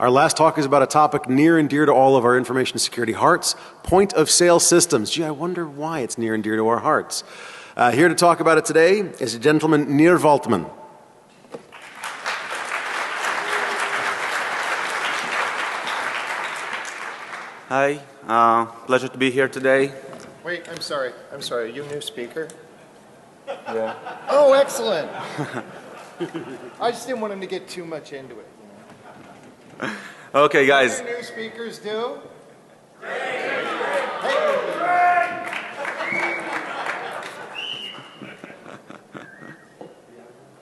Our last talk is about a topic near and dear to all of our information security hearts, point of sale systems. Gee, I wonder why it's near and dear to our hearts. Here to talk about it today is a gentleman, Nir Valtman. Hi, pleasure to be here today. Wait, I'm sorry. Are you a new speaker? Yeah. Oh, excellent. I just didn't want him to get too much into it. Okay, guys. What do new speakers do?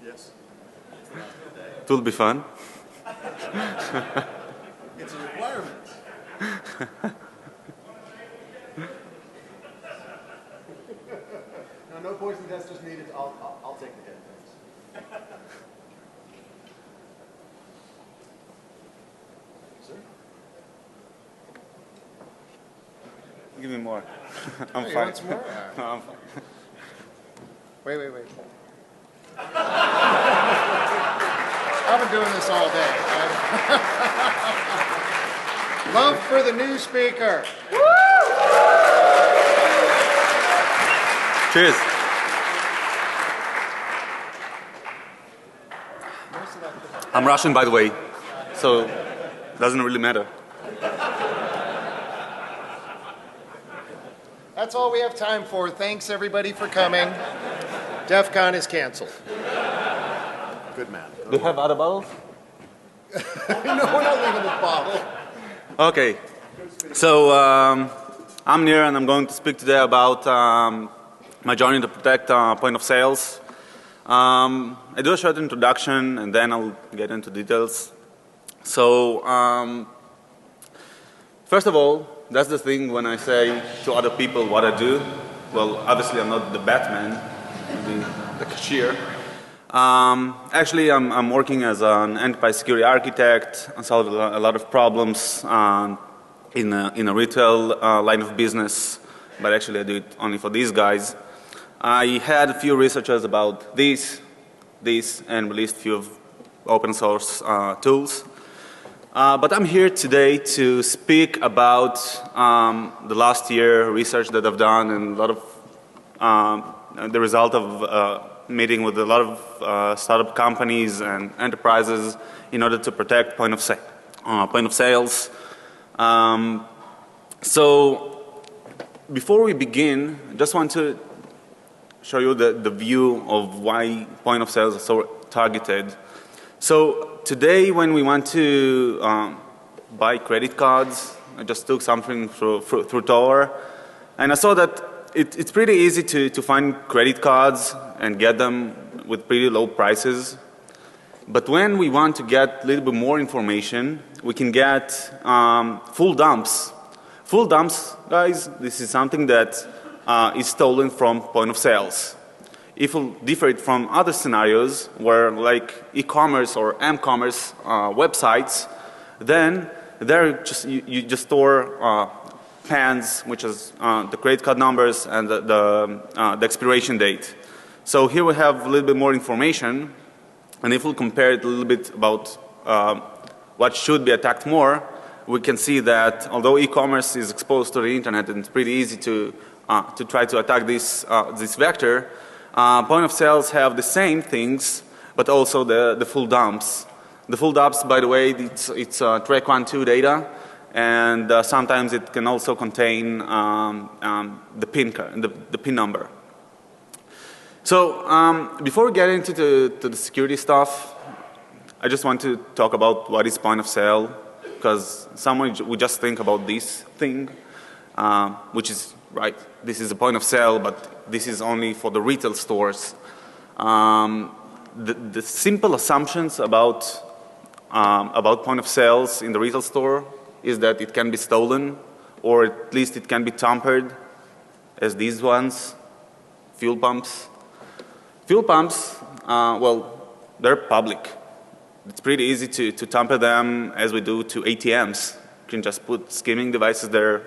Yes. It will be fun. It's a requirement. No poison testers needed. I'll take the hit. Thanks. Sir? Give me more. I'm You fine. want some more? No, I'm fine. Wait. I've been doing this all day. Love for the new speaker. Cheers. I'm Russian, by the way, so it doesn't really matter. That's all we have time for. Thanks everybody for coming. DEF CON is canceled. Good man. Do you have other bottles? No, we're not leaving the bottle. Okay. So I'm Nir, and I'm going to speak today about my journey to protect point of sales. I do a short introduction, and then I'll get into details. So first of all, that's the thing when I say to other people what I do. Well, obviously I'm not the Batman, the cashier. Actually, I'm working as an enterprise security architect. I solve a lot of problems in a retail line of business, but actually I do it only for these guys. I had a few researchers about this, and released a few of open source tools. But I'm here today to speak about the last year research that I've done and a lot of the result of meeting with a lot of startup companies and enterprises in order to protect point of sales. So before we begin, I just want to show you the view of why point of sales are so targeted. So today when we want to buy credit cards, I just took something through Tor, and I saw that it's pretty easy to find credit cards and get them with pretty low prices. But when we want to get a little bit more information, we can get full dumps. Full dumps, guys, this is something that is stolen from point of sales. If we differ it from other scenarios where like e-commerce or m-commerce websites, then there you just store PANs, which is the credit card numbers and the expiration date. So here we have a little bit more information, and if we compare it a little bit about what should be attacked more, we can see that although e-commerce is exposed to the internet and it's pretty easy to try to attack this vector, point of sales have the same things, but also the full dumps. The full dumps, by the way, it's track 1, 2 data, and sometimes it can also contain the PIN number. So before we get into the security stuff, I just want to talk about what is point of sale, because someone would just think about this thing, which is right. This is a point of sale, but this is only for the retail stores. The simple assumptions about point of sales in the retail store is that it can be stolen, or at least it can be tampered, as these ones, fuel pumps. Fuel pumps, well, they're public. It's pretty easy to tamper them as we do to ATMs. You can just put skimming devices there.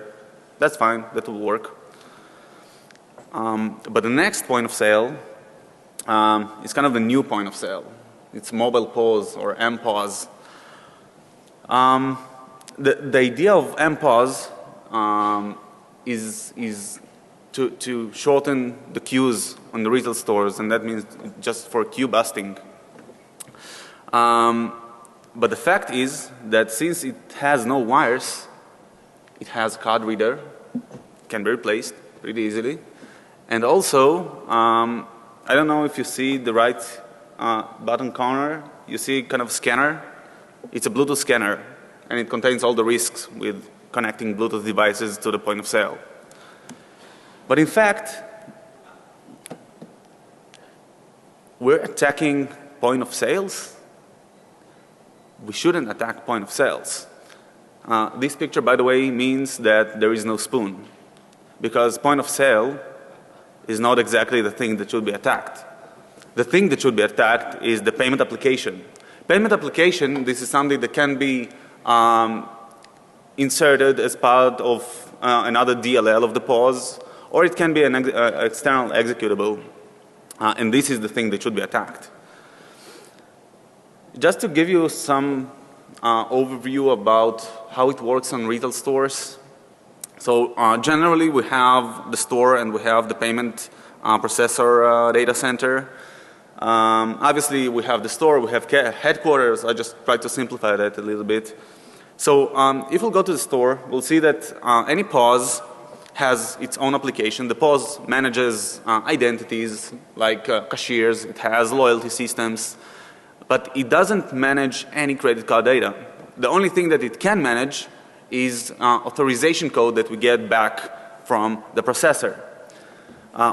That's fine, that will work. But the next point of sale is kind of a new point of sale. It's mobile POS or MPOS. The idea of MPOS is to shorten the queues on the retail stores, and that means just for queue busting. But the fact is that since it has no wires, it has a card reader, can be replaced pretty easily. And also, I don't know if you see the right bottom corner, you see kind of scanner. It's a Bluetooth scanner, and it contains all the risks with connecting Bluetooth devices to the point of sale. But in fact, we're attacking point of sales. We shouldn't attack point of sales. This picture, by the way, means that there is no spoon, because point of sale is not exactly the thing that should be attacked. The thing that should be attacked is the payment application. Payment application, this is something that can be inserted as part of another DLL of the POS, or it can be an external executable, and this is the thing that should be attacked. Just to give you some overview about how it works on retail stores. So generally we have the store and we have the payment processor data center. Obviously we have the store, we have headquarters. I just tried to simplify that a little bit. So if we'll go to the store, we'll see that any POS has its own application. The POS manages identities like cashiers, it has loyalty systems, but it doesn't manage any credit card data. The only thing that it can manage is authorization code that we get back from the processor.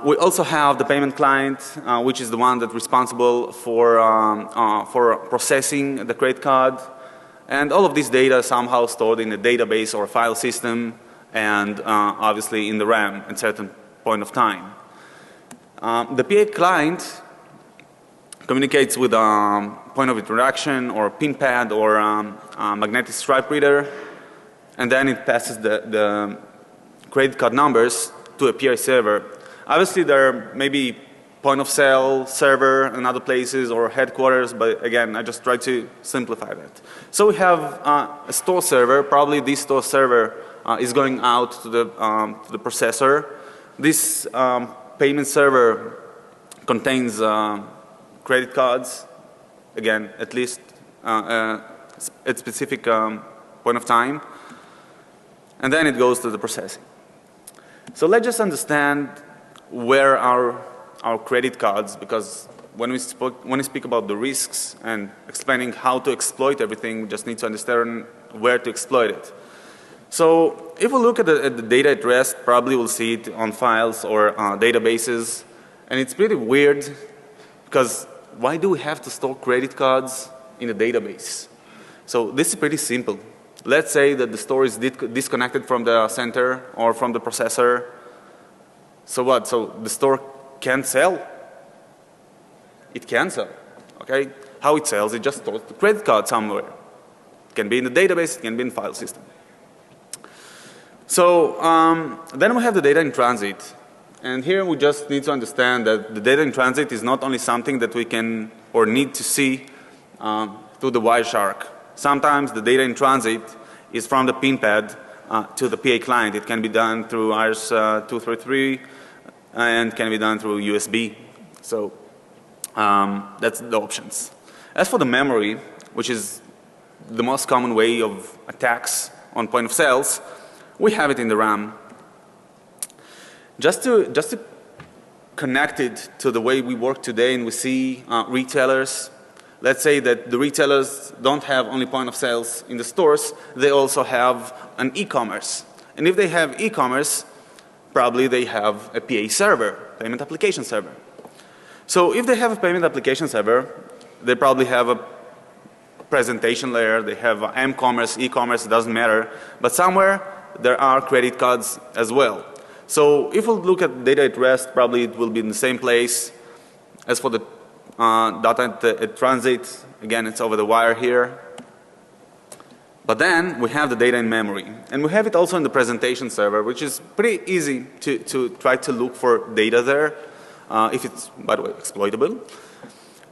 We also have the payment client, which is the one that's responsible for processing the credit card. And all of this data is somehow stored in a database or a file system, and obviously in the RAM at a certain point of time. The PA client communicates with a point of interaction or pin pad or magnetic stripe reader, and then it passes the credit card numbers to a PI server. Obviously there may be point of sale server in other places or headquarters, but again I just try to simplify that. So we have a store server. Probably this store server is going out to the processor. This payment server contains credit cards, again at least at specific point of time, and then it goes to the processing. So let's just understand where our credit cards, because when we speak about the risks and explaining how to exploit everything, we just need to understand where to exploit it. So if we look at the data at rest, probably we'll see it on files or databases, and it's pretty weird because why do we have to store credit cards in a database? So this is pretty simple. Let's say that the store is disconnected from the center or from the processor. So what? So the store can't sell? It can sell. Okay? How it sells? It just stores the credit card somewhere. It can be in the database, it can be in the file system. So then we have the data in transit. And here we just need to understand that the data in transit is not only something that we can or need to see through the Wireshark. Sometimes the data in transit is from the pin pad to the PA client. It can be done through RS-233 and can be done through USB. So that's the options. As for the memory, which is the most common way of attacks on point of sales, we have it in the RAM. Just to connect it to the way we work today and we see retailers, let's say that the retailers don't have only point of sales in the stores, they also have an e-commerce. And if they have e-commerce, probably they have a PA server, payment application server. So if they have a payment application server, they probably have a presentation layer, they have m-commerce, e-commerce, it doesn't matter, but somewhere there are credit cards as well. So if we look at data at rest, probably it will be in the same place. As for the data at transit, again it's over the wire here. But then we have the data in memory, and we have it also in the presentation server, which is pretty easy to try to look for data there, if it's, by the way, exploitable.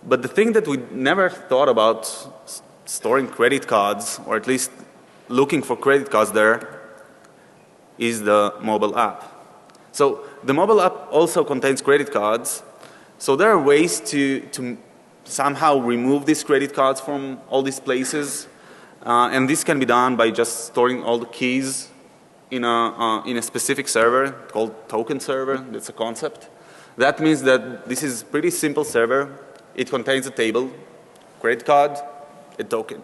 But the thing that we never thought about storing credit cards, or at least looking for credit cards there, is the mobile app. So the mobile app also contains credit cards. So there are ways to somehow remove these credit cards from all these places. And this can be done by just storing all the keys in a specific server called token server. That's a concept. That means that this is a pretty simple server. It contains a table, credit card, a token.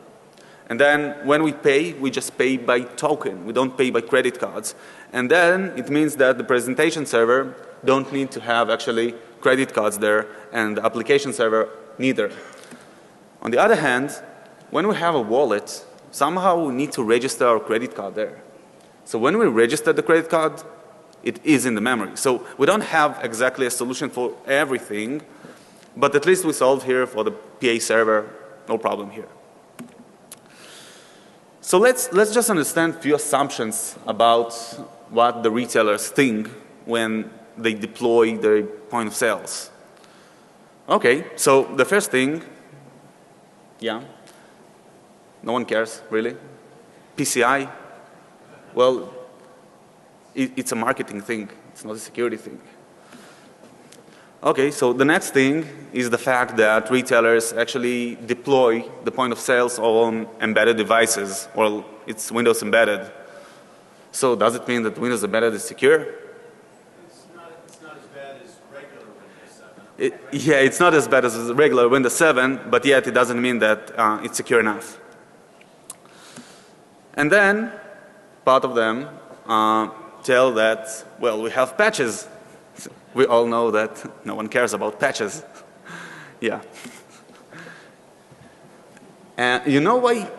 And then when we pay, we just pay by token. We don't pay by credit cards. And then it means that the presentation server don't need to have actually credit cards there, and the application server neither. On the other hand, when we have a wallet, somehow we need to register our credit card there. So when we register the credit card, it is in the memory. So we don't have exactly a solution for everything, but at least we solved here for the PA server, no problem here. So let's just understand a few assumptions about what the retailers think when they deploy their point of sales. Okay, so the first thing, yeah, no one cares, really. PCI, well, it's a marketing thing. It's not a security thing. Okay, so the next thing is the fact that retailers actually deploy the point of sales on embedded devices. Well, it's Windows embedded. So does it mean that Windows embedded is secure? It's not as bad as regular Windows 7. Yeah, it's not as bad as regular Windows 7, but yet it doesn't mean that it's secure enough. And then part of them tell that, well, we have patches. We all know that no one cares about patches. Yeah. And you know why?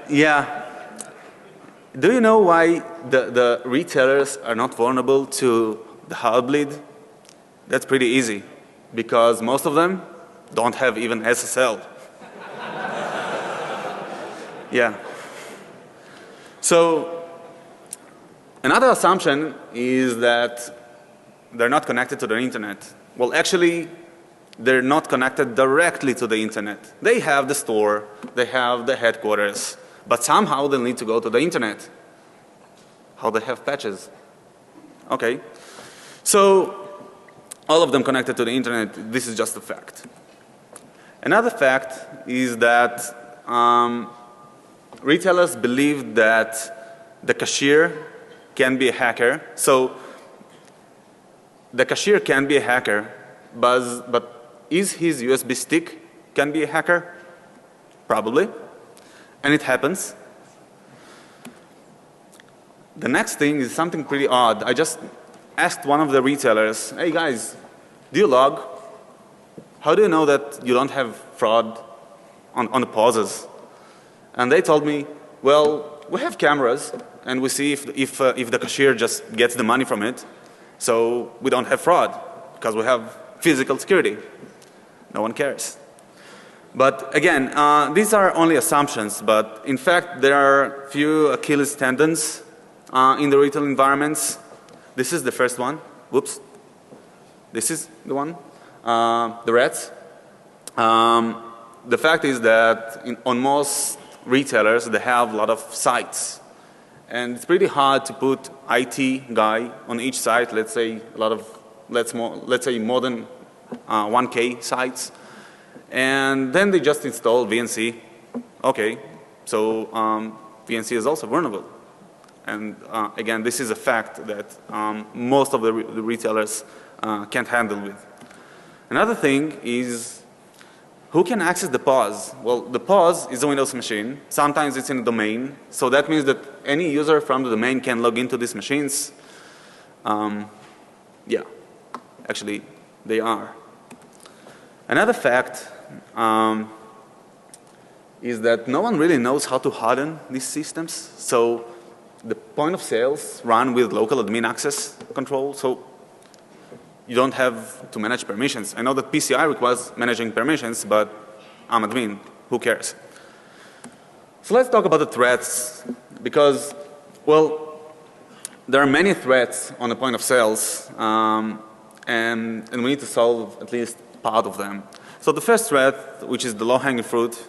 Yeah. Do you know why the retailers are not vulnerable to the Heartbleed? That's pretty easy. Because most of them don't have even SSL. Yeah. So another assumption is that they're not connected to the internet. Well, actually, they're not connected directly to the internet. They have the store, they have the headquarters, but somehow they'll need to go to the internet. How they have patches? Okay. So all of them connected to the internet, this is just a fact. Another fact is that retailers believe that the cashier can be a hacker. So the cashier can be a hacker, but is his USB stick can be a hacker? Probably. And it happens. The next thing is something pretty odd. I just asked one of the retailers, hey guys, do you log? How do you know that you don't have fraud on the pauses? And they told me, well, we have cameras and we see if the cashier just gets the money from it. So we don't have fraud because we have physical security. No one cares. But again, these are only assumptions, but in fact there are few Achilles tendons in the retail environments. This is the first one. Whoops. This is the one. The rats. The fact is that on most retailers they have a lot of sites. And it's pretty hard to put IT guy on each site, let's say more than 1K sites. And then they just install VNC. Okay, so VNC is also vulnerable. And again, this is a fact that most of the retailers can't handle with. Another thing is who can access the POS? Well, the POS is a Windows machine. Sometimes it's in a domain. So that means that any user from the domain can log into these machines. Yeah, actually, they are. Another fact is that no one really knows how to harden these systems. So the point of sales run with local admin access control. So you don't have to manage permissions. I know that PCI requires managing permissions, but I'm admin. Who cares? So let's talk about the threats because, well, there are many threats on the point of sales, and we need to solve at least part of them. So the first threat, which is the low-hanging fruit,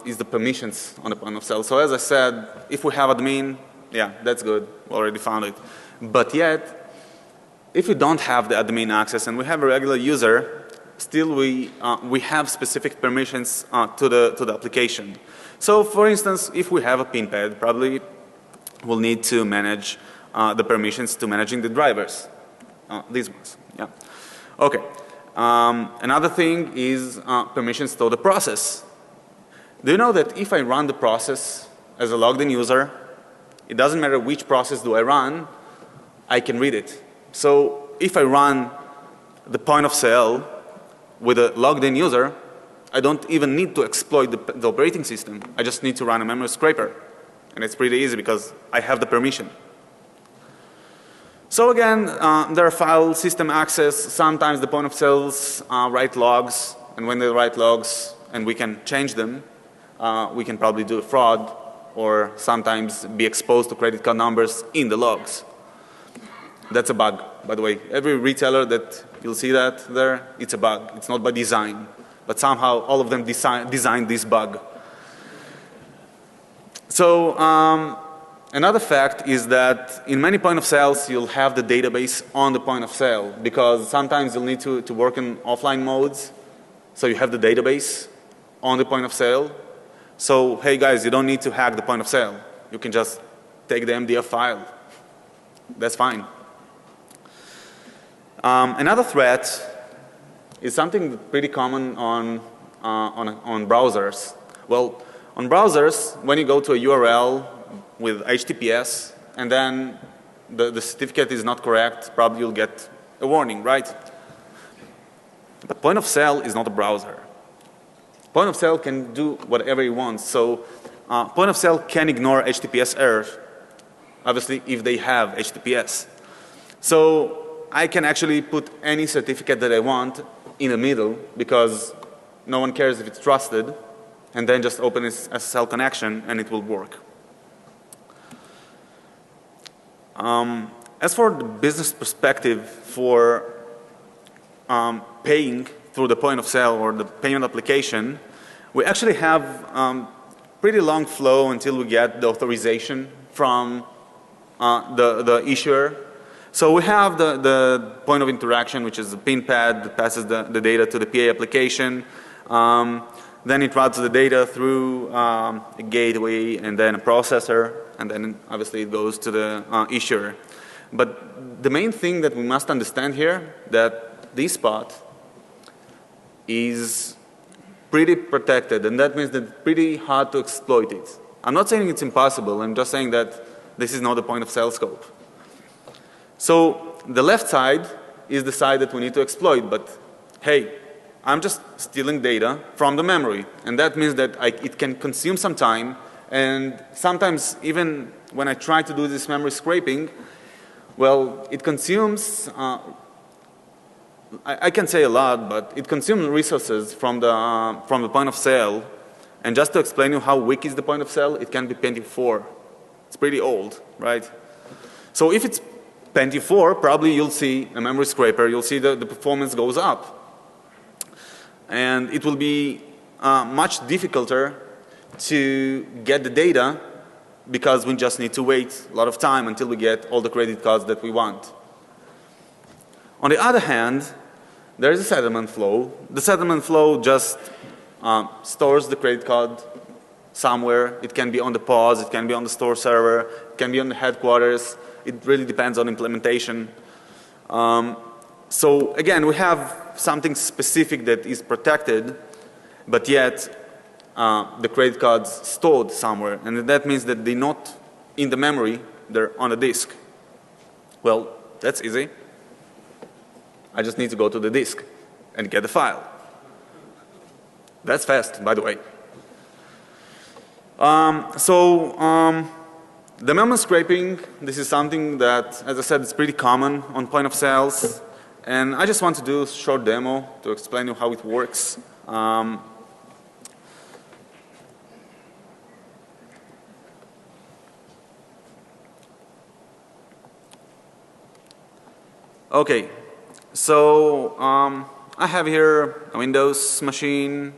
is the permissions on the point of sale. So as I said, if we have admin, yeah, that's good. We already found it. But yet, if we don't have the admin access and we have a regular user, still we have specific permissions to the application. So for instance, if we have a pin pad, probably we'll need to manage the permissions to managing the drivers. These ones, yeah. Okay. Another thing is permissions to the process. Do you know that if I run the process as a logged in user, it doesn't matter which process do I run, I can read it. So if I run the point of sale with a logged in user, I don't even need to exploit the operating system. I just need to run a memory scraper. And it's pretty easy because I have the permission. So again, there are file system access. Sometimes the point of sales write logs, and when they write logs and we can change them, we can probably do a fraud or sometimes be exposed to credit card numbers in the logs. That's a bug, by the way. Every retailer that you'll see that there, it's a bug. It's not by design. But somehow all of them designed this bug. So another fact is that in many point of sales you'll have the database on the point of sale because sometimes you'll need to work in offline modes. So you have the database on the point of sale. So hey guys, you don't need to hack the point of sale. You can just take the MDF file. That's fine. Another threat is something pretty common on browsers. Well, on browsers, when you go to a URL with HTTPS and then the certificate is not correct, probably you'll get a warning, right? But point of sale is not a browser. Point of sale can do whatever it wants. So point of sale can ignore HTTPS errors, obviously if they have HTTPS. So I can actually put any certificate that I want in the middle because no one cares if it's trusted, and then just open its SSL connection and it will work. As for the business perspective for paying through the point of sale or the payment application, we actually have pretty long flow until we get the authorization from the issuer. So we have the point of interaction, which is the pin pad that passes the data to the PA application. Then it routes the data through a gateway and then a processor, and then obviously it goes to the issuer. But the main thing that we must understand here that this part is pretty protected, and that means that it's pretty hard to exploit it. I'm not saying it's impossible, I'm just saying that this is not the point of sale scope. So the left side is the side that we need to exploit, but hey, I'm just stealing data from the memory, and that means that it can consume some time, and sometimes even when I try to do this memory scraping, well, it consumes, I can say a lot, but it consumes resources from the point of sale, and just to explain you how weak is the point of sale, it can be Pentium 4. It's pretty old, right? So if it's Pentium 4, probably you'll see a memory scraper, you'll see the performance goes up. And it will be much difficulter to get the data because we just need to wait a lot of time until we get all the credit cards that we want. On the other hand, there is a settlement flow. The settlement flow just stores the credit card somewhere. It can be on the POS, it can be on the store server, it can be on the headquarters. It really depends on implementation. So again, we have something specific that is protected, but yet the credit cards stored somewhere, and that means that they're not in the memory, they're on a disk. Well, that's easy. I just need to go to the disk and get the file. That's fast, by the way. The memory scraping, this is something that, as I said, is pretty common on point of sales. And I just want to do a short demo to explain you how it works. Okay, so I have here a Windows machine,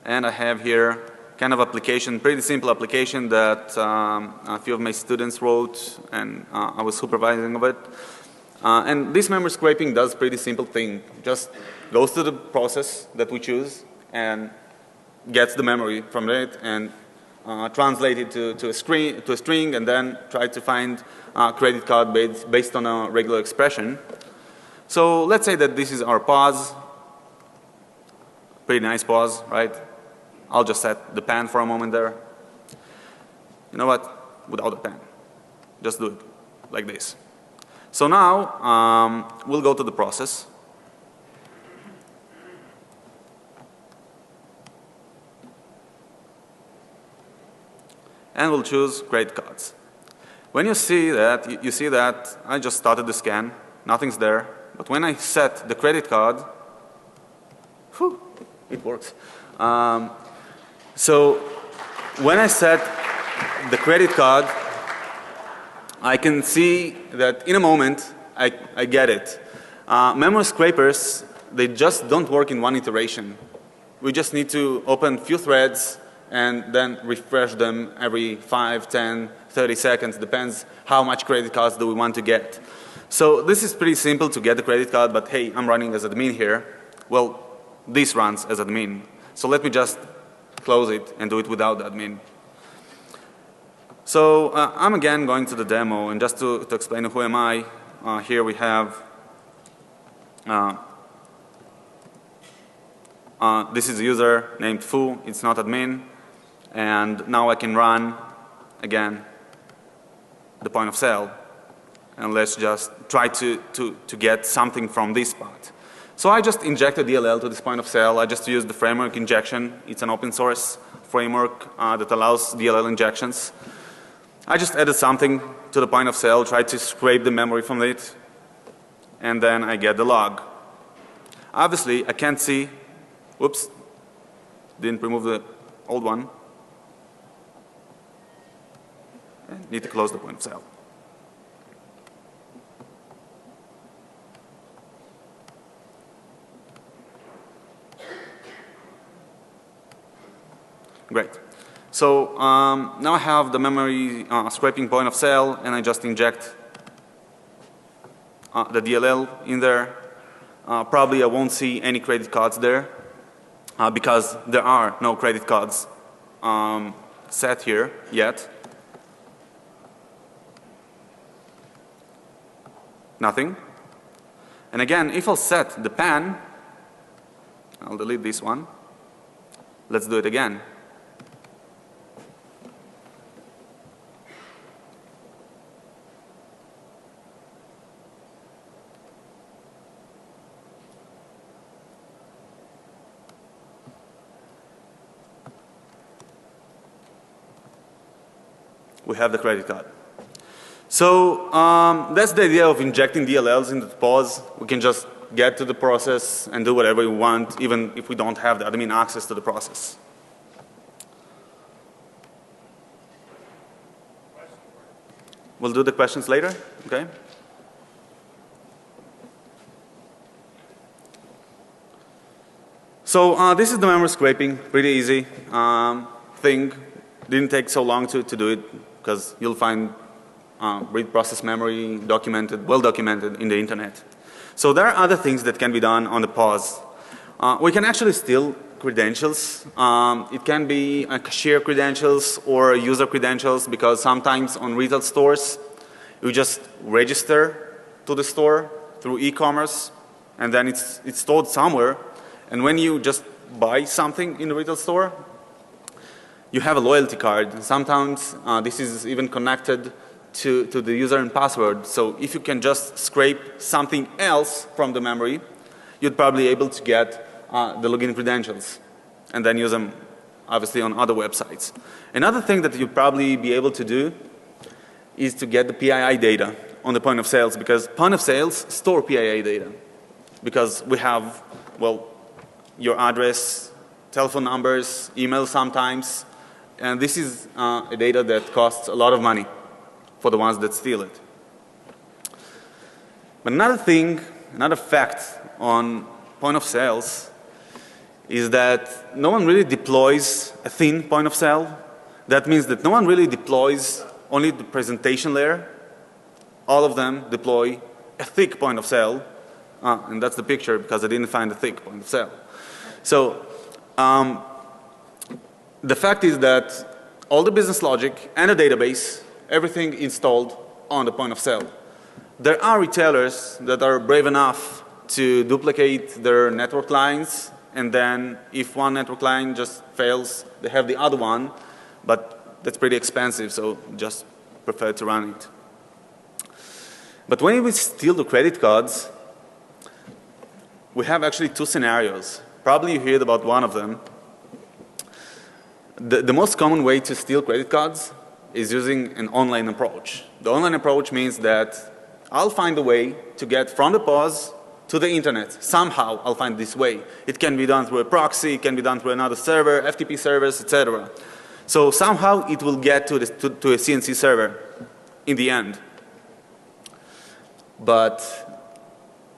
and I have here kind of application, pretty simple application that a few of my students wrote, and I was supervising of it. And this memory scraping does pretty simple thing. Just goes to the process that we choose and gets the memory from it and translate it to a string, and then try to find a credit card based on a regular expression. So let's say that this is our pause. Pretty nice pause, right? I'll just set the pen for a moment there. You know what? Without the pen. Just do it like this. So now we'll go to the process. And we'll choose credit cards. When you see that I just started the scan, nothing's there. But when I set the credit card, whew, it works. So when I set the credit card, I can see that in a moment I get it. Memory scrapers, they just don't work in one iteration. We just need to open a few threads and then refresh them every 5, 10, 30 seconds, depends how much credit cards do we want to get. So this is pretty simple to get the credit card, but hey, I'm running as admin here. Well, this runs as admin. So let me just close it and do it without the admin. So I'm again going to the demo, and just to explain who am I, here we have this is a user named Foo, it's not admin, and now I can run again the point of sale, and let's just try to get something from this spot. So I just injected DLL to this point of sale. I just used the framework injection. It's an open source framework that allows DLL injections. I just added something to the point of sale, tried to scrape the memory from it, and then I get the log. Obviously, I can't see, whoops, didn't remove the old one. Need to close the point of sale. Great. So now I have the memory scraping point of sale, and I just inject the DLL in there. Probably I won't see any credit cards there because there are no credit cards set here yet. Nothing. And again, if I'll set the pen, I'll delete this one. Let's do it again. We have the credit card. So that's the idea of injecting DLLs into the pause. We can just get to the process and do whatever we want, even if we don't have the admin access to the process. We'll do the questions later, okay? So this is the memory scraping, pretty easy thing. Didn't take so long to do it because you'll find read process memory documented, well documented in the internet. So there are other things that can be done on the pause. We can actually steal credentials. It can be cashier credentials or user credentials, because sometimes on retail stores you just register to the store through e-commerce, and then it's stored somewhere. And when you just buy something in the retail store, you have a loyalty card. Sometimes this is even connected to the user and password. So if you can just scrape something else from the memory, you'd probably be able to get the login credentials and then use them obviously on other websites. Another thing that you'd probably be able to do is to get the PII data on the point of sales, because point of sales store PII data, because we have, well, your address, telephone numbers, email sometimes, and this is a data that costs a lot of money for the ones that steal it. But another thing, another fact on point of sales is that no one really deploys a thin point of sale. That means that no one really deploys only the presentation layer. All of them deploy a thick point of sale. And that's the picture because I didn't find a thick point of sale. So the fact is that all the business logic and the database, everything installed on the point of sale. There are retailers that are brave enough to duplicate their network lines, and then if one network line just fails, they have the other one, but that's pretty expensive, so just prefer to run it. But when we steal the credit cards, we have actually two scenarios. Probably you heard about one of them. The most common way to steal credit cards is using an online approach. The online approach means that I'll find a way to get from the POS to the internet. Somehow I'll find this way. It can be done through a proxy, it can be done through another server, FTP servers, etc. So somehow it will get to a CNC server in the end. But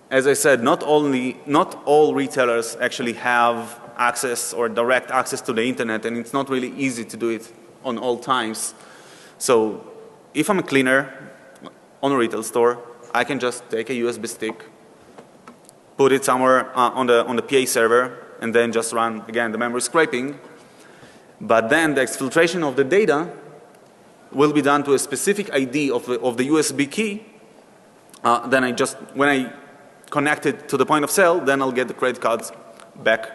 as I said, not all retailers actually have access or direct access to the internet, and it's not really easy to do it on all times. So if I'm a cleaner on a retail store, I can just take a USB stick, put it somewhere on the PA server, and then just run, again, the memory scraping. But then the exfiltration of the data will be done to a specific ID of the USB key. Then when I connect it to the point of sale, then I'll get the credit cards back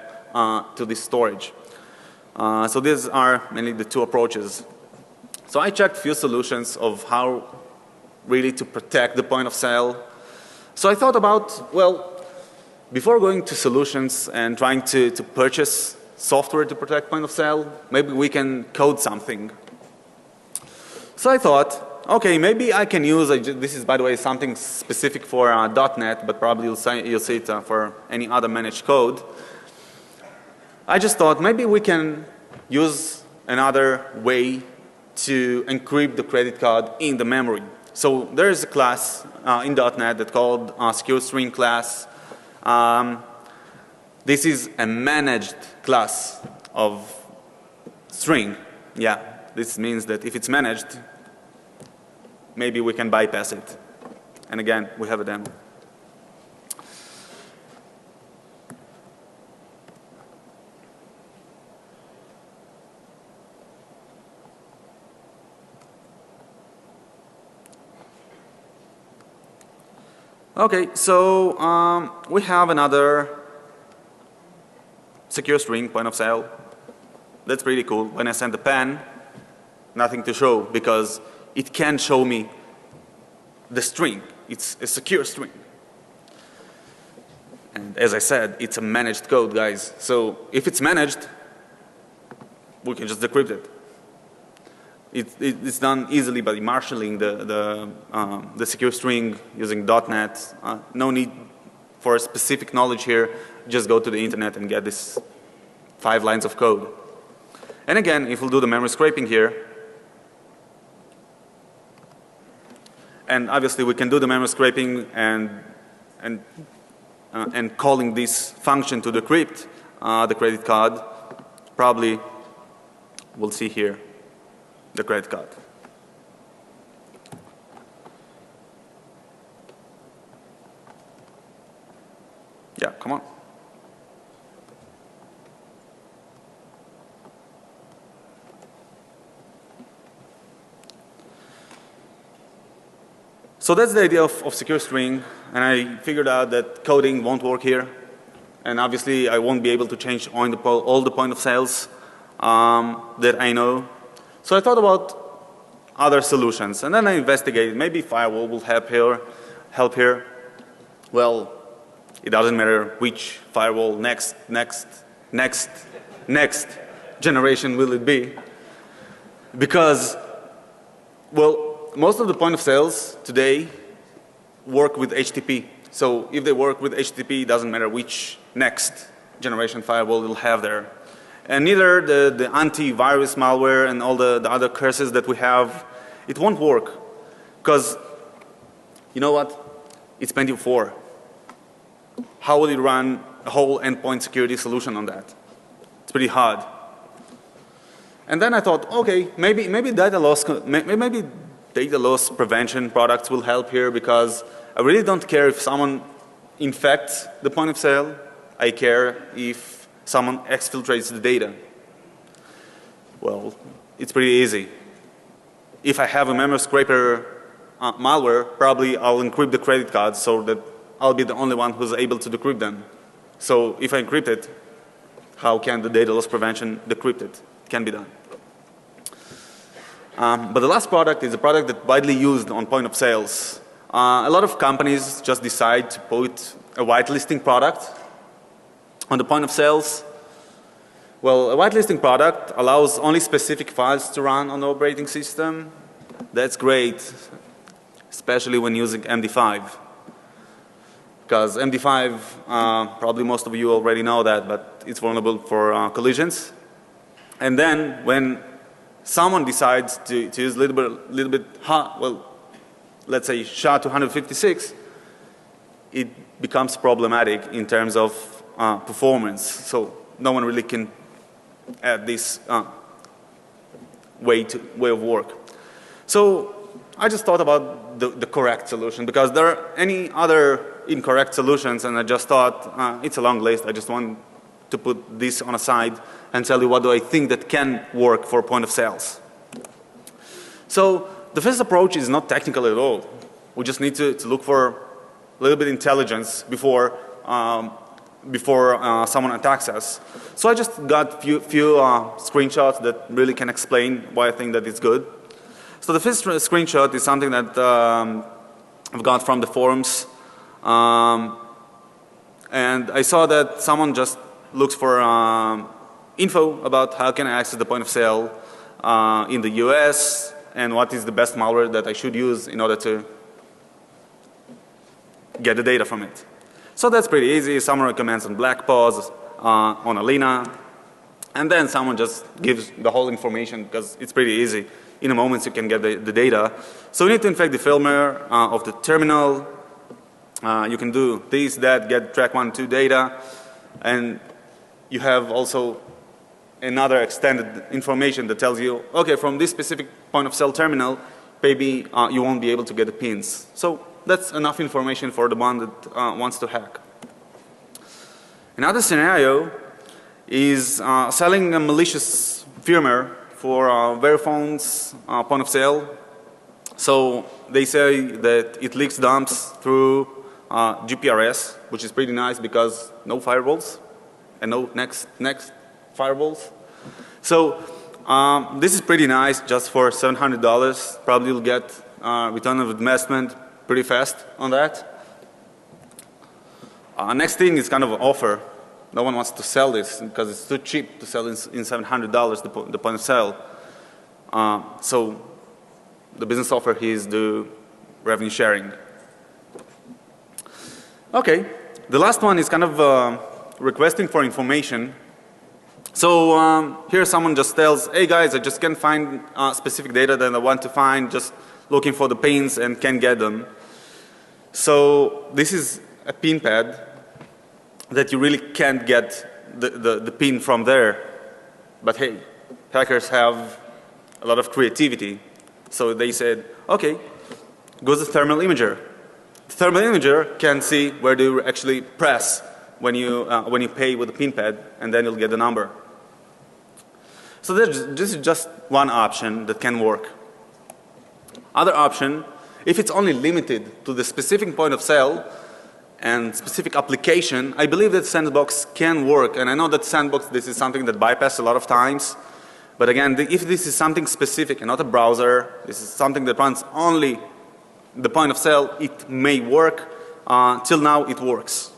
to this storage. So these are mainly the two approaches. So I checked a few solutions of how really to protect the point of sale. So I thought about, well, before going to solutions and trying to purchase software to protect point of sale, maybe we can code something. So I thought, okay, maybe I can use, this is by the way something specific for .NET, but probably you'll see it for any other managed code. I just thought maybe we can use another way to encrypt the credit card in the memory. So there is a class in .NET that's called secure string class. This is a managed class of string. Yeah, this means that if it's managed, maybe we can bypass it. And again, we have a demo. Okay, so we have another secure string point of sale. That's pretty cool. When I send a pen, nothing to show because it can show me the string. It's a secure string. And as I said, it's a managed code, guys. So if it's managed, we can just decrypt it. It's done easily by marshalling the secure string using .NET. No need for specific knowledge here. Just go to the internet and get this 5 lines of code. And again, if we'll do the memory scraping here, and obviously we can do the memory scraping and calling this function to decrypt the credit card. Probably we'll see here the credit card. Yeah, come on. So that's the idea of secure string, and I figured out that coding won't work here, and obviously I won't be able to change all the point of sales that I know. So I thought about other solutions, and then I investigated. Maybe firewall will help here. Well, it doesn't matter which firewall next generation will it be, because, well, most of the point of sales today work with HTTP. So if they work with HTTP, it doesn't matter which next generation firewall will have there. And neither the antivirus malware and all the other curses that we have, it won't work. Because, you know what? It's Pentium 4. How will you run a whole endpoint security solution on that? It's pretty hard. And then I thought, okay, maybe data loss prevention products will help here, because I really don't care if someone infects the point of sale. I care if someone exfiltrates the data. Well, it's pretty easy. If I have a memory scraper malware, probably I'll encrypt the credit cards so that I'll be the only one who's able to decrypt them. So if I encrypt it, how can the data loss prevention decrypt it? It can be done. But the last product is a product that's widely used on point of sales. A lot of companies just decide to put a whitelisting product on the point of sales. Well, a whitelisting product allows only specific files to run on the operating system. That's great, especially when using MD5. Because MD5, probably most of you already know that, but it's vulnerable for collisions. And then when someone decides to use a little bit hot, well, let's say SHA-256, it becomes problematic in terms of performance. So no one really can add this way of work. So I just thought about the correct solution, because there are any other incorrect solutions, and I just thought it's a long list. I just want to put this on a side and tell you what do I think that can work for point of sales. So the first approach is not technical at all. We just need to look for a little bit of intelligence before someone attacks us. So I just got few screenshots that really can explain why I think that it's good. So the first screenshot is something that I've got from the forums. And I saw that someone just looks for info about how can I access the point of sale in the US, and what is the best malware that I should use in order to get the data from it. So that's pretty easy. Someone recommends on Blackpause, on Alina, and then someone just gives the whole information, because it's pretty easy. In a moment you can get the data. So you need to infect the firmware of the terminal. You can do this, that, get track 1, 2 data, and you have also another extended information that tells you, okay, from this specific point of sale terminal, maybe you won't be able to get the pins. So that's enough information for the one that wants to hack. Another scenario is selling a malicious firmware for Verifone's point of sale. So they say that it leaks dumps through GPRS, which is pretty nice because no firewalls and no next firewalls. So this is pretty nice just for $700. Probably you'll get return of investment pretty fast on that. Next thing is kind of an offer. No one wants to sell this because it's too cheap to sell in $700 the point of sale. So the business offer here is the revenue sharing. Okay, the last one is kind of requesting for information. So here someone just tells, hey guys, I just can't find specific data that I want to find, just looking for the pins and can't get them. So this is a pin pad that you really can't get the pin from there. But hey, hackers have a lot of creativity. So they said, okay, go to the thermal imager. The thermal imager can see where do you actually press when you pay with the pin pad, and then you'll get the number. So this is just one option that can work. Other option, if it's only limited to the specific point of sale and specific application, I believe that Sandbox can work. And I know that Sandbox, this is something that bypassed a lot of times. But again, if this is something specific and not a browser, this is something that runs only the point of sale, it may work. Till now, it works.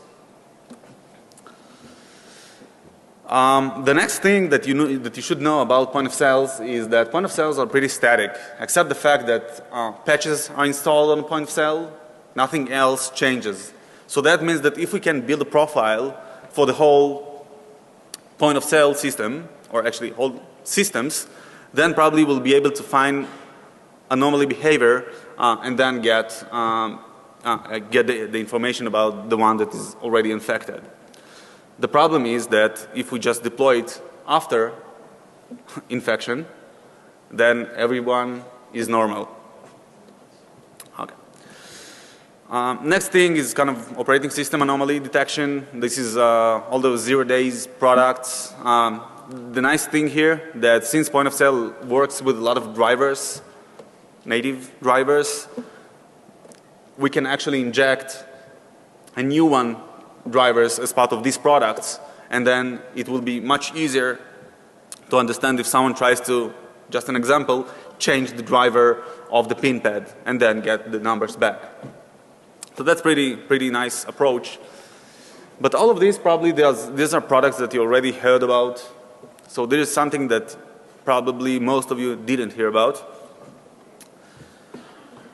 The next thing that you should know about point of sales is that point of sales are pretty static, except the fact that patches are installed on the point of sale, nothing else changes. So that means that if we can build a profile for the whole point of sale system, or actually whole systems, then probably we'll be able to find anomaly behavior and then get the information about the one that is already infected. The problem is that if we just deploy it after infection, then everyone is normal. Okay. Next thing is kind of operating system anomaly detection. This is all those 0 days products. The nice thing here that since point of sale works with a lot of drivers, native drivers, we can actually inject a new one drivers as part of these products, and then it will be much easier to understand if someone tries to, just an example, change the driver of the pin pad and then get the numbers back. So that's pretty nice approach. But all of these probably these are products that you already heard about. So there is something that probably most of you didn't hear about.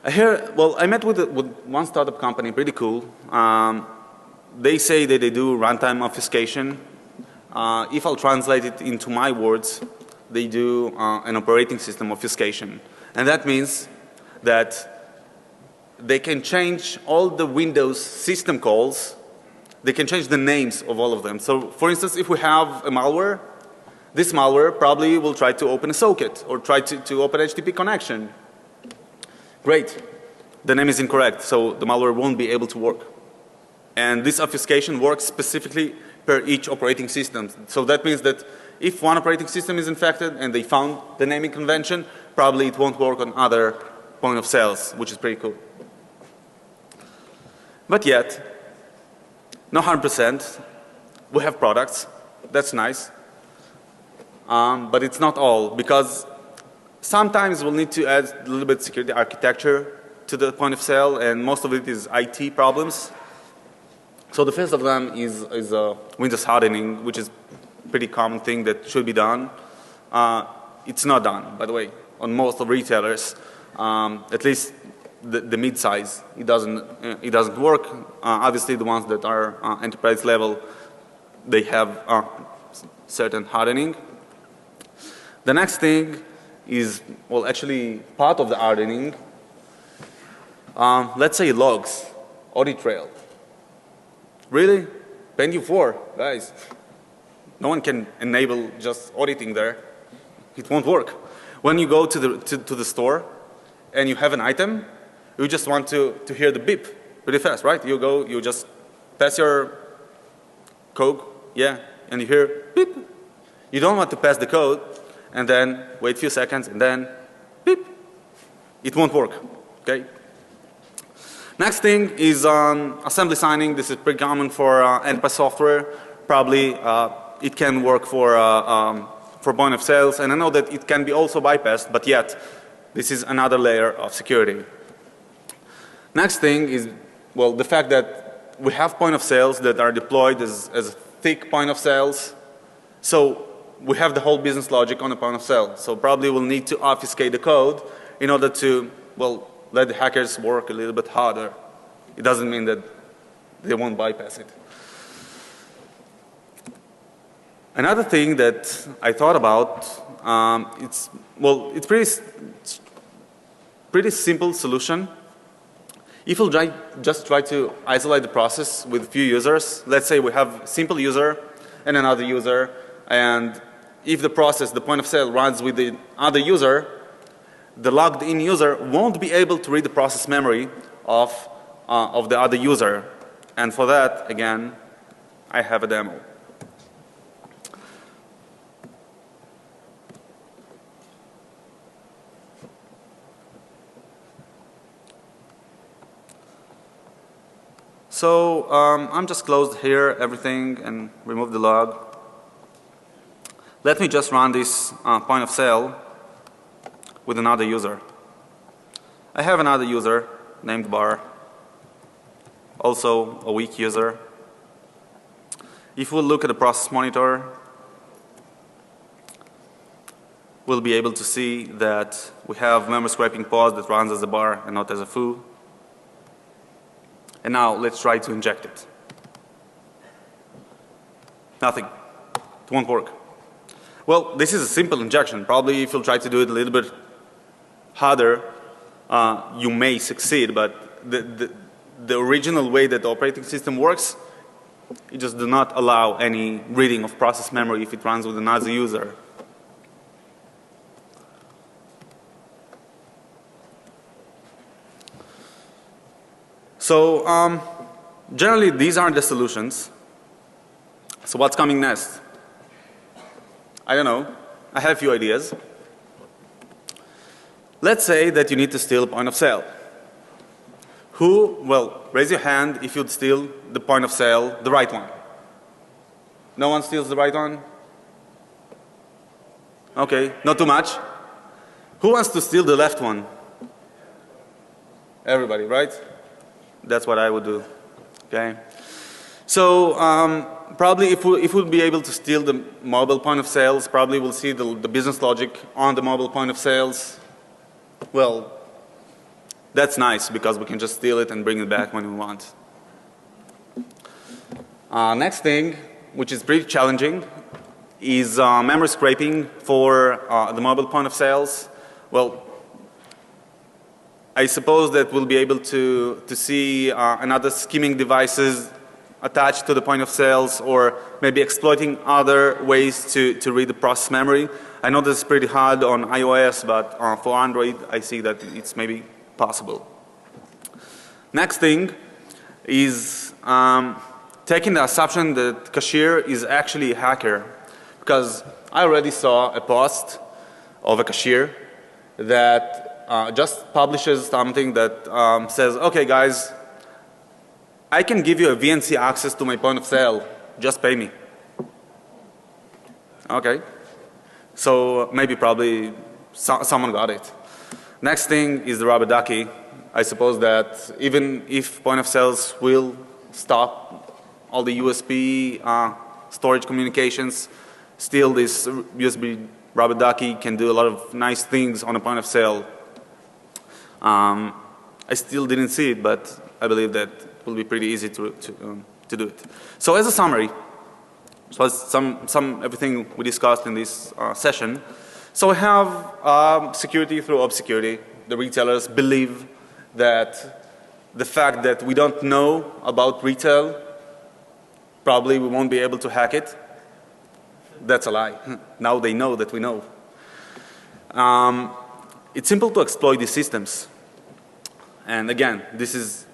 I met with one startup company, pretty cool. They say that they do runtime obfuscation. If I'll translate it into my words, they do an operating system obfuscation. And that means that they can change all the Windows system calls. They can change the names of all of them. So for instance, if we have a malware, this malware probably will try to open a socket or try to open HTTP connection. Great. The name is incorrect, so the malware won't be able to work. And this obfuscation works specifically per each operating system. So that means that if one operating system is infected and they found the naming convention, probably it won't work on other point of sales, which is pretty cool. But yet, not 100%. We have products. That's nice. But it's not all, because sometimes we'll need to add a little bit security architecture to the point of sale, and most of it is IT problems. So the first of them is Windows hardening, which is a pretty common thing that should be done. It's not done, by the way, on most of retailers, at least the mid-size. It doesn't work. Obviously, the ones that are enterprise level, they have certain hardening. The next thing is, well, actually part of the hardening. Let's say logs, audit trail. Really? Pentium 4, guys. No one can enable just auditing there. It won't work. When you go to the store and you have an item, you just want to hear the beep pretty fast, right? You go, you just pass your code, yeah, and you hear beep. You don't want to pass the code and then wait a few seconds and then beep. It won't work, okay? Next thing is assembly signing. This is pretty common for enterprise software. Probably it can work for point of sales, and I know that it can be also bypassed, but yet this is another layer of security. Next thing is, well, the fact that we have point of sales that are deployed as thick point of sales. So we have the whole business logic on the point of sale. So probably we'll need to obfuscate the code in order to, well, let the hackers work a little bit harder. It doesn't mean that they won't bypass it. Another thing that I thought about, it's pretty simple solution. If we'll just try to isolate the process with a few users, let's say we have a simple user and another user, and if the process, the point of sale, runs with the other user, the logged in user won't be able to read the process memory of the other user. And for that, again, I have a demo. So I'm just closed here, everything, and remove the log. Let me just run this point of sale with another user. I have another user named Bar, also a weak user. If we look at the process monitor, we'll be able to see that we have memory scraping pause that runs as a bar and not as a foo. And now let's try to inject it. Nothing. It won't work. Well, this is a simple injection. Probably if you'll try to do it a little bit harder, you may succeed, but the original way that the operating system works You just do not allow any reading of process memory if it runs with another user. So generally, these are the solutions. So what's coming next? I don't know. I have a few ideas. Let's say that you need to steal a point of sale. Who, well, raise your hand if you'd steal the point of sale, the right one. No one steals the right one? Okay, not too much. Who wants to steal the left one? Everybody, right? That's what I would do. Okay. So probably if we'll be able to steal the mobile point of sales, probably we'll see the business logic on the mobile point of sales. Well, that's nice because we can just steal it and bring it back when we want. Next thing, which is pretty challenging, is memory scraping for the mobile point of sales. Well, I suppose that we'll be able to see another skimming devices attached to the point of sales, or maybe exploiting other ways to read the process memory. I know this is pretty hard on iOS, but for Android, I see that it's maybe possible. Next thing is taking the assumption that cashier is actually a hacker, because I already saw a post of a cashier that just publishes something that says, okay guys, I can give you a VNC access to my point of sale, just pay me. Okay. So maybe probably someone got it. Next thing is the rubber ducky. I suppose that even if point of sales will stop all the USB storage communications, still this USB rubber ducky can do a lot of nice things on a point of sale. I still didn't see it, but I believe that it will be pretty easy to do it. So as a summary, so everything we discussed in this session. So we have security through obscurity. The retailers believe that the fact that we don't know about retail, probably we won't be able to hack it. That's a lie. Now they know that we know. It's simple to exploit these systems. And again, this is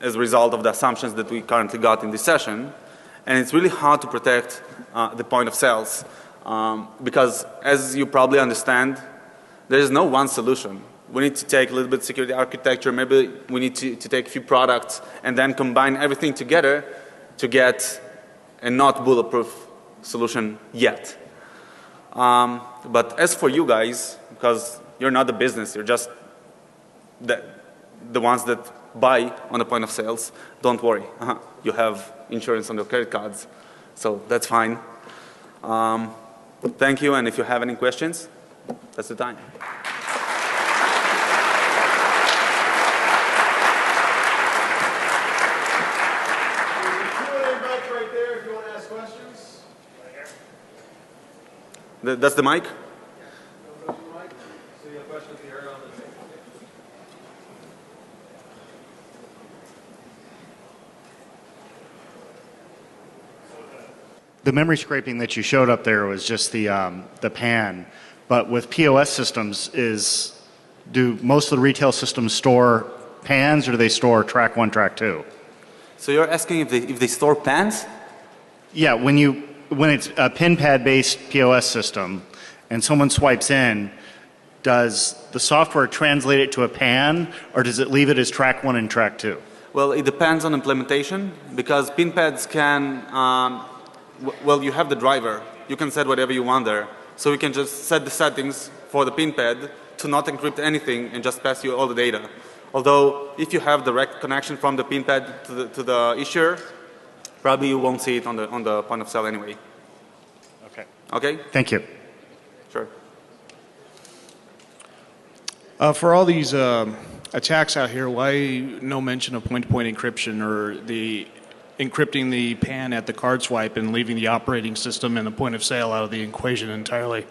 as a result of the assumptions that we currently got in this session. And it's really hard to protect the point of sales because, as you probably understand, there is no one solution. We need to take a little bit of security architecture. Maybe we need to take a few products and then combine everything together to get a not bulletproof solution yet. But as for you guys, because you're not the business, you're just the ones that buy on the point of sales, don't worry. You have insurance on your credit cards, so that's fine. Thank you, and if you have any questions, that's the time. That's the mic? The memory scraping that you showed up there was just the PAN, but with POS systems, do most of the retail systems store PANs, or do they store track 1, track 2? So you're asking if they store PANs? Yeah, when it's a pin pad based POS system and someone swipes in, does the software translate it to a PAN, or does it leave it as track 1 and track 2? Well, it depends on implementation, because pin pads can well, you have the driver. You can set whatever you want there. So you can just set the settings for the pin pad to not encrypt anything and just pass you all the data. Although, if you have direct connection from the pin pad to the issuer, probably you won't see it on the point of sale anyway. Okay. Okay? Thank you. Sure. For all these attacks out here, why no mention of point-to-point encryption, or the encrypting the PAN at the card swipe and leaving the operating system and the point of sale out of the equation entirely?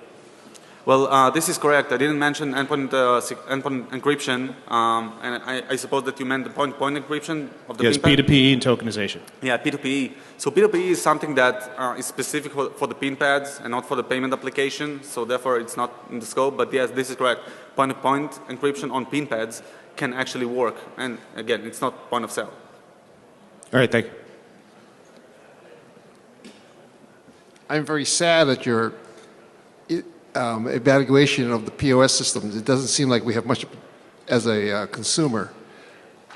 Well, this is correct. I didn't mention endpoint encryption, and I suppose that you meant the point-to-point encryption of the Yes, pin pad? P2P and tokenization. Yeah, P2P. So P2P is something that is specific for the pin pads and not for the payment application, so therefore it's not in the scope, but yes, this is correct. Point-to-point encryption on pin pads can actually work, and again, it's not point of sale. All right, thank you. I'm very sad at your evaluation of the POS systems. It doesn't seem like we have much as a consumer.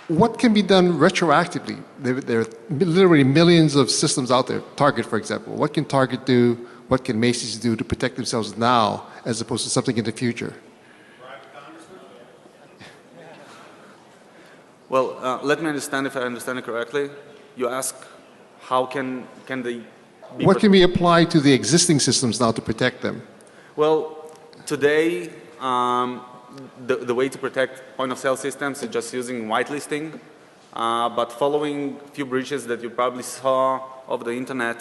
What can be done retroactively? There are literally millions of systems out there. Target, for example. What can Target do? What can Macy's do to protect themselves now as opposed to something in the future? Well, let me understand if I understand it correctly. You ask how can they be What can be applied to the existing systems now to protect them? Well, today, the way to protect point-of-sale systems is just using whitelisting. But following a few breaches that you probably saw over the internet,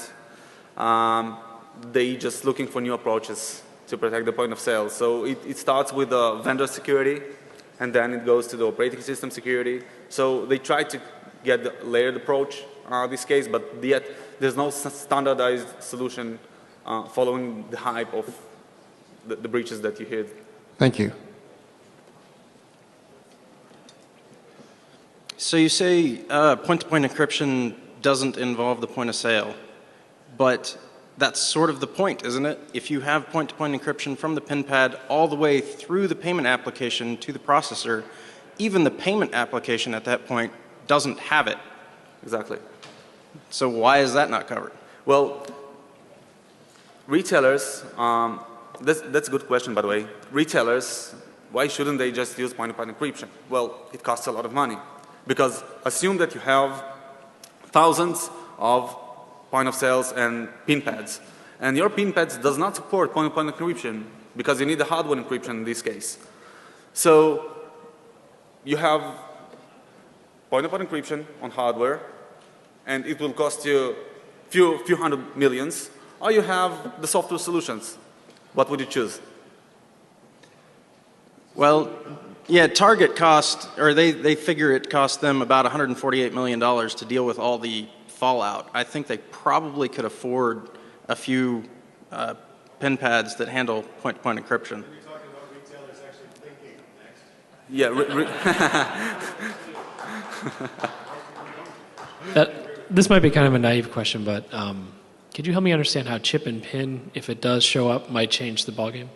they just looking for new approaches to protect the point of sale. So it starts with vendor security, and then it goes to the operating system security. So they try to get the layered approach this case, but yet there's no standardized solution following the hype of the breaches that you heard. Thank you. So you say point-to-point encryption doesn't involve the point of sale, but that's sort of the point, isn't it? If you have point-to-point encryption from the pin pad all the way through the payment application to the processor, even the payment application at that point doesn't have it. Exactly. So why is that not covered? Well, retailers, that's a good question, by the way. Retailers, why shouldn't they just use point-to-point encryption? Well, it costs a lot of money. Because assume that you have thousands of point of sales and pin pads. And your pin pads does not support point-to-point encryption because you need the hardware encryption in this case. So you have point-to-point encryption on hardware, and it will cost you few hundred millions, or you have the software solutions. What would you choose? Well, yeah, Target cost, or they figure it cost them about $148 million to deal with all the fallout. I think they probably could afford a few pin pads that handle point-to-point encryption. You're talking about retailers actually thinking next. Yeah. This might be kind of a naive question, but could you help me understand how chip and pin, if it does show up, might change the ballgame?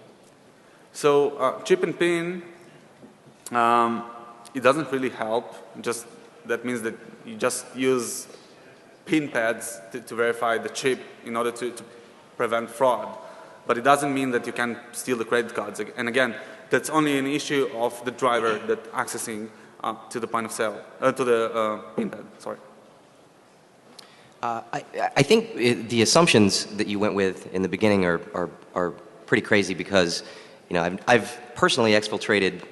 So chip and pin, it doesn't really help. Just that means that you just use pin pads to verify the chip in order to prevent fraud. But it doesn't mean that you can steal the credit cards. And again, that's only an issue of the driver that accessing to the point of sale, to the pin pad. Sorry. I think the assumptions that you went with in the beginning are pretty crazy because, you know, I've personally exfiltrated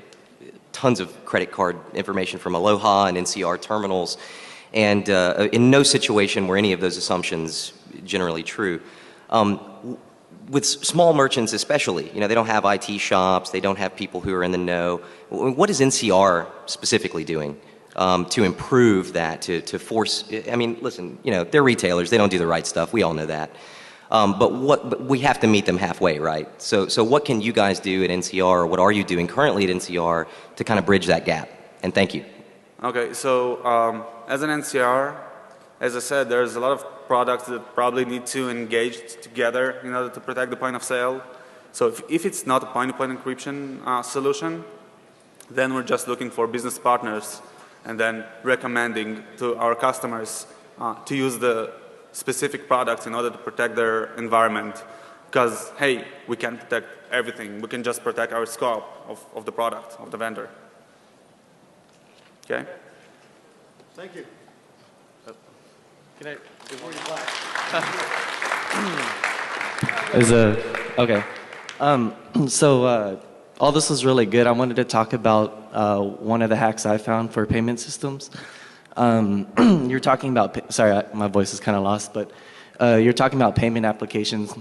tons of credit card information from Aloha and NCR terminals, and in no situation were any of those assumptions generally true. With small merchants especially, you know, they don't have IT shops, they don't have people who are in the know. What is NCR specifically doing to improve that, to force, I mean, listen, you know, they're retailers, they don't do the right stuff, we all know that. But we have to meet them halfway, right? So what can you guys do at NCR, or what are you doing currently at NCR to kind of bridge that gap? And thank you. Okay, so as an NCR, as I said, there's a lot of products that probably need to engage together in order to protect the point of sale. So if it's not a point-to-point encryption solution, then we're just looking for business partners and then recommending to our customers to use the specific products in order to protect their environment. Because, hey, we can't protect everything. We can just protect our scope of the product, of the vendor. Okay? Thank you. Can I, Before you clap. Okay. So all this was really good. I wanted to talk about one of the hacks I found for payment systems. You're talking about, sorry, my voice is kind of lost, but you're talking about payment applications.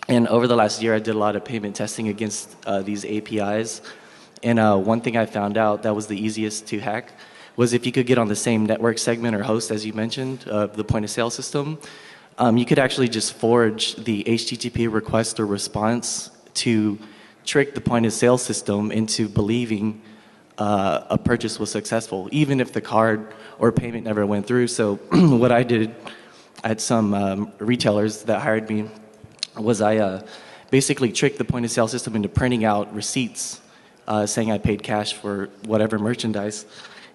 And over the last year, I did a lot of payment testing against these APIs. And one thing I found out that was the easiest to hack was if you could get on the same network segment or host as you mentioned, the point of sale system, you could actually just forge the HTTP request or response to trick the point of sale system into believing a purchase was successful, even if the card or payment never went through. So what I did, I had some retailers that hired me, was I basically tricked the point of sale system into printing out receipts saying I paid cash for whatever merchandise.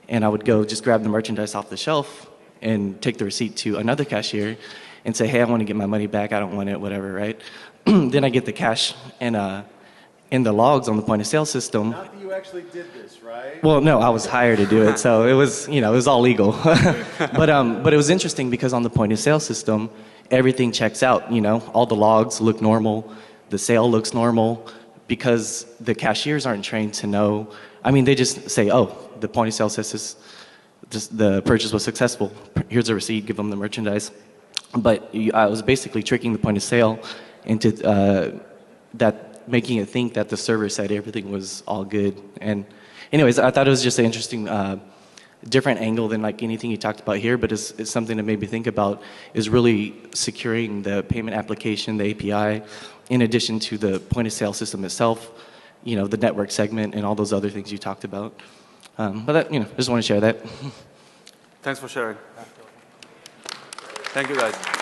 And I would go just grab the merchandise off the shelf and take the receipt to another cashier and say, hey, I want to get my money back. I don't want it, whatever, right? Then I get the cash and in the logs on the point of sale system. Not that you actually did this, right? Well, no, I was hired to do it, so it was, it was all legal. But it was interesting because on the point of sale system, everything checks out, all the logs look normal, the sale looks normal, because the cashiers aren't trained to know. I mean, they just say, oh, the point of sale says the purchase was successful. Here's a receipt, give them the merchandise. But I was basically tricking the point of sale into making it think that the server said everything was all good. And anyways, I thought it was just an interesting, different angle than like anything you talked about here, but it's something that made me think about is really securing the payment application, the API, in addition to the point of sale system itself, the network segment and all those other things you talked about. But that, just want to share that. Thanks for sharing. Thank you, guys.